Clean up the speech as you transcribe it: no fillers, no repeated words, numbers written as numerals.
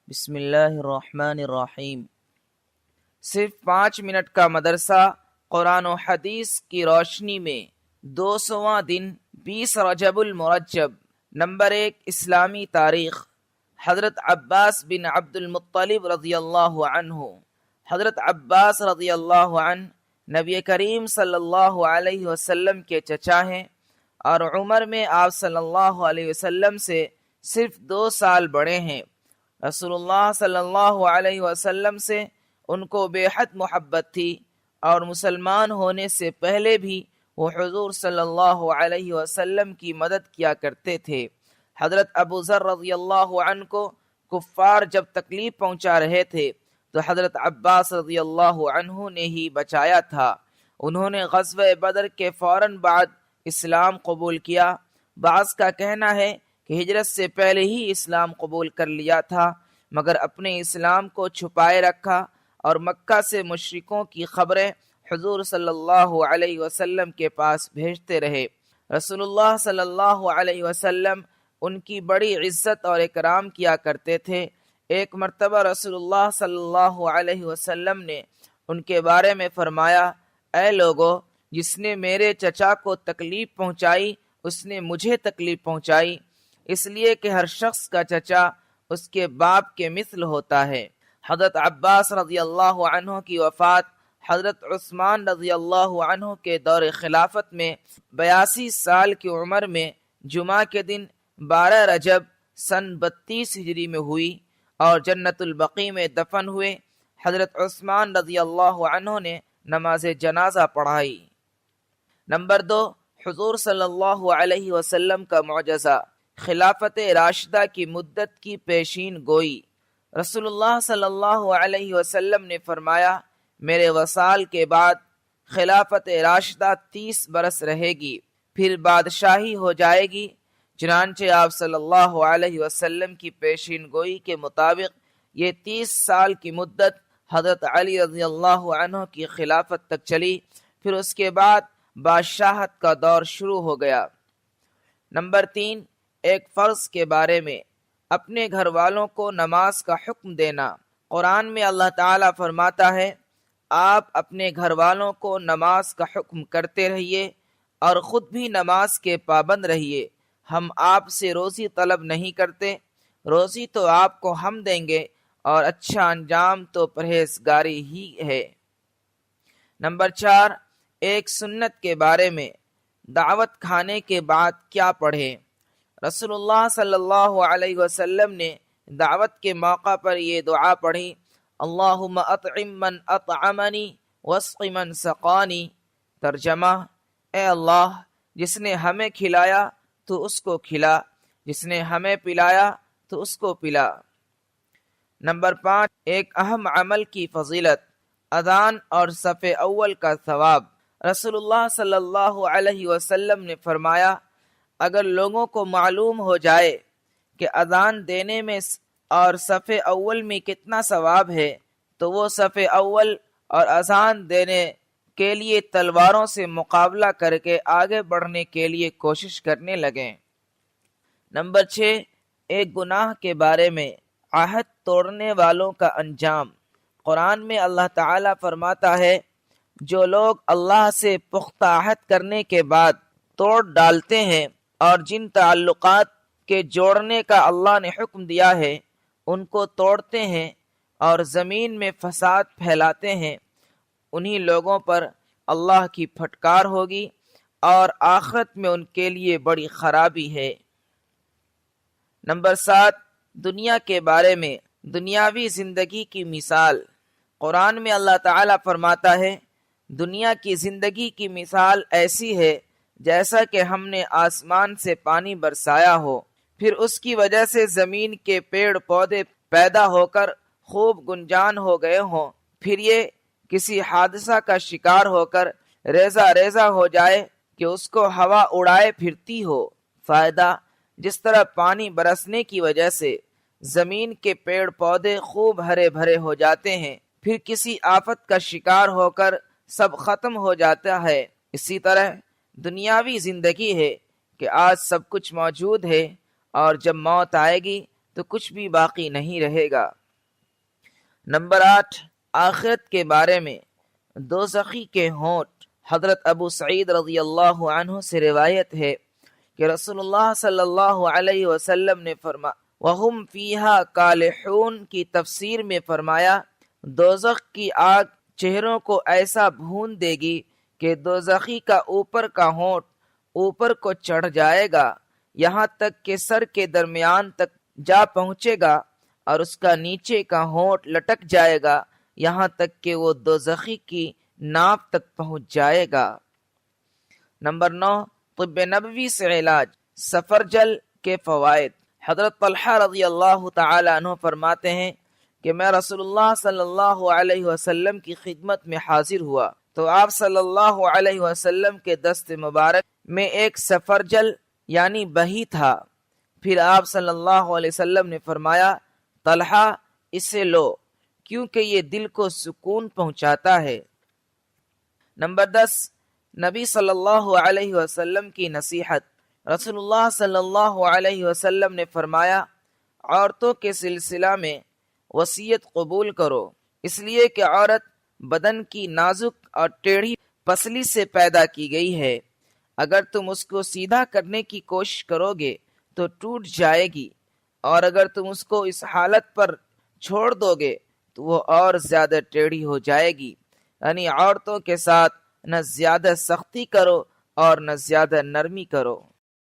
بسم اللہ الرحمن الرحیم۔ صرف 5 منٹ کا مدرسہ قرآن و حدیث کی روشنی میں 200واں دن 20 رجب المرجب۔ نمبر 1، اسلامی تاریخ۔ حضرت عباس بن عبد المطلب رضی اللہ عنہ۔ حضرت عباس رضی اللہ عنہ نبی کریم صلی اللہ علیہ وسلم کے چچا ہیں اور عمر میں آپ صلی اللہ علیہ وسلم سے صرف 2 سال بڑے ہیں۔ رسول اللہ صلی اللہ علیہ وسلم سے ان کو بے حد محبت تھی اور مسلمان ہونے سے پہلے بھی وہ حضور صلی اللہ علیہ وسلم کی مدد کیا کرتے تھے۔ حضرت ابو ذر رضی اللہ عنہ کو کفار جب تکلیف پہنچا رہے تھے تو حضرت عباس رضی اللہ عنہ نے ہی بچایا تھا۔ انہوں نے غزوہ بدر کے فوراً بعد اسلام قبول کیا۔ بعض کا کہنا ہے کہ ہجرت سے پہلے ہی اسلام قبول کر لیا تھا، مگر اپنے اسلام کو چھپائے رکھا اور مکہ سے مشرکوں کی خبریں حضور صلی اللہ علیہ وسلم کے پاس بھیجتے رہے۔ رسول اللہ صلی اللہ علیہ وسلم ان کی بڑی عزت اور اکرام کیا کرتے تھے۔ ایک مرتبہ رسول اللہ صلی اللہ علیہ وسلم نے ان کے بارے میں فرمایا، اے لوگو، جس نے میرے چچا کو تکلیف پہنچائی اس نے مجھے تکلیف پہنچائی، اس لیے کہ ہر شخص کا چچا اس کے باپ کے مثل ہوتا ہے۔ حضرت عباس رضی اللہ عنہ کی وفات حضرت عثمان رضی اللہ عنہ کے دور خلافت میں 82 سال کی عمر میں جمعہ کے دن 12 رجب سن 32 ہجری میں ہوئی اور جنت البقیع میں دفن ہوئے۔ حضرت عثمان رضی اللہ عنہ نے نماز جنازہ پڑھائی۔ نمبر 2، حضور صلی اللہ علیہ وسلم کا معجزہ، خلافت راشدہ کی مدت کی پیشین گوئی۔ رسول اللہ صلی اللہ علیہ وسلم نے فرمایا، میرے وصال کے بعد خلافت راشدہ 30 برس رہے گی، پھر بادشاہی ہو جائے گی۔ چنانچہ آپ صلی اللہ علیہ وسلم کی پیشین گوئی کے مطابق یہ 30 سال کی مدت حضرت علی رضی اللہ عنہ کی خلافت تک چلی، پھر اس کے بعد بادشاہت کا دور شروع ہو گیا۔ نمبر 3، ایک فرض کے بارے میں، اپنے گھر والوں کو نماز کا حکم دینا۔ قرآن میں اللہ تعالیٰ فرماتا ہے، آپ اپنے گھر والوں کو نماز کا حکم کرتے رہیے اور خود بھی نماز کے پابند رہیے۔ ہم آپ سے روزی طلب نہیں کرتے، روزی تو آپ کو ہم دیں گے اور اچھا انجام تو پرہیزگاری ہی ہے۔ نمبر 4، ایک سنت کے بارے میں، دعوت کھانے کے بعد کیا پڑھیں۔ رسول اللہ صلی اللہ علیہ وسلم نے دعوت کے موقع پر یہ دعا پڑھی، اللہم اطعم من اطعمنی واسق من سقانی۔ ترجمہ، اے اللہ، جس نے ہمیں کھلایا تو اس کو کھلا، جس نے ہمیں پلایا تو اس کو پلا۔ نمبر 5، ایک اہم عمل کی فضیلت، اذان اور صف اول کا ثواب۔ رسول اللہ صلی اللہ علیہ وسلم نے فرمایا، اگر لوگوں کو معلوم ہو جائے کہ اذان دینے میں اور صف اول میں کتنا ثواب ہے تو وہ صف اول اور اذان دینے کے لیے تلواروں سے مقابلہ کر کے آگے بڑھنے کے لیے کوشش کرنے لگیں۔ نمبر 6، ایک گناہ کے بارے میں، عہد توڑنے والوں کا انجام۔ قرآن میں اللہ تعالیٰ فرماتا ہے، جو لوگ اللہ سے پختہ عہد کرنے کے بعد توڑ ڈالتے ہیں اور جن تعلقات کے جوڑنے کا اللہ نے حکم دیا ہے ان کو توڑتے ہیں اور زمین میں فساد پھیلاتے ہیں، انہی لوگوں پر اللہ کی پھٹکار ہوگی اور آخرت میں ان کے لیے بڑی خرابی ہے۔ نمبر 7، دنیا کے بارے میں، دنیاوی زندگی کی مثال۔ قرآن میں اللہ تعالیٰ فرماتا ہے، دنیا کی زندگی کی مثال ایسی ہے جیسا کہ ہم نے آسمان سے پانی برسایا ہو، پھر اس کی وجہ سے زمین کے پیڑ پودے پیدا ہو کر خوب گنجان ہو گئے ہوں، پھر یہ کسی حادثہ کا شکار ہو کر ریزہ ریزہ ہو جائے کہ اس کو ہوا اڑائے پھرتی ہو۔ فائدہ، جس طرح پانی برسنے کی وجہ سے زمین کے پیڑ پودے خوب ہرے بھرے ہو جاتے ہیں، پھر کسی آفت کا شکار ہو کر سب ختم ہو جاتا ہے، اسی طرح دنیاوی زندگی ہے کہ آج سب کچھ موجود ہے اور جب موت آئے گی تو کچھ بھی باقی نہیں رہے گا۔ نمبر 8، آخرت کے بارے میں دوزخی کے ہونٹ۔ حضرت ابو سعید رضی اللہ عنہ سے روایت ہے کہ رسول اللہ صلی اللہ علیہ وسلم نے وَهُمْ فِيهَا كَالِحُونَ کی تفسیر میں فرمایا، دوزخ کی آگ چہروں کو ایسا بھون دے گی کہ دوزخی کا اوپر کا ہونٹ اوپر کو چڑھ جائے گا، یہاں تک کہ سر کے درمیان تک جا پہنچے گا، اور اس کا نیچے کا ہونٹ لٹک جائے گا، یہاں تک کہ وہ دوزخی کی ناف تک پہنچ جائے گا۔ نمبر 9، طب نبوی سے علاج، سفرجل کے فوائد۔ حضرت طلحہ رضی اللہ تعالی عنہ فرماتے ہیں کہ میں رسول اللہ صلی اللہ علیہ وسلم کی خدمت میں حاضر ہوا تو آپ صلی اللہ علیہ وسلم کے دست مبارک میں ایک سفرجل یعنی بہی تھا۔ پھر آپ صلی اللہ علیہ وسلم نے فرمایا، طلحہ اسے لو کیونکہ یہ دل کو سکون پہنچاتا ہے۔ نمبر 10، نبی صلی اللہ علیہ وسلم کی نصیحت۔ رسول اللہ صلی اللہ علیہ وسلم نے فرمایا، عورتوں کے سلسلہ میں وصیت قبول کرو، اس لیے کہ عورت بدن کی نازک اور ٹیڑھی پسلی سے پیدا کی گئی ہے، اگر تم اس کو سیدھا کرنے کی کوشش کرو گے تو ٹوٹ جائے گی، اور اگر تم اس کو اس حالت پر چھوڑ دو گے تو وہ اور زیادہ ٹیڑھی ہو جائے گی۔ یعنی عورتوں کے ساتھ نہ زیادہ سختی کرو اور نہ زیادہ نرمی کرو۔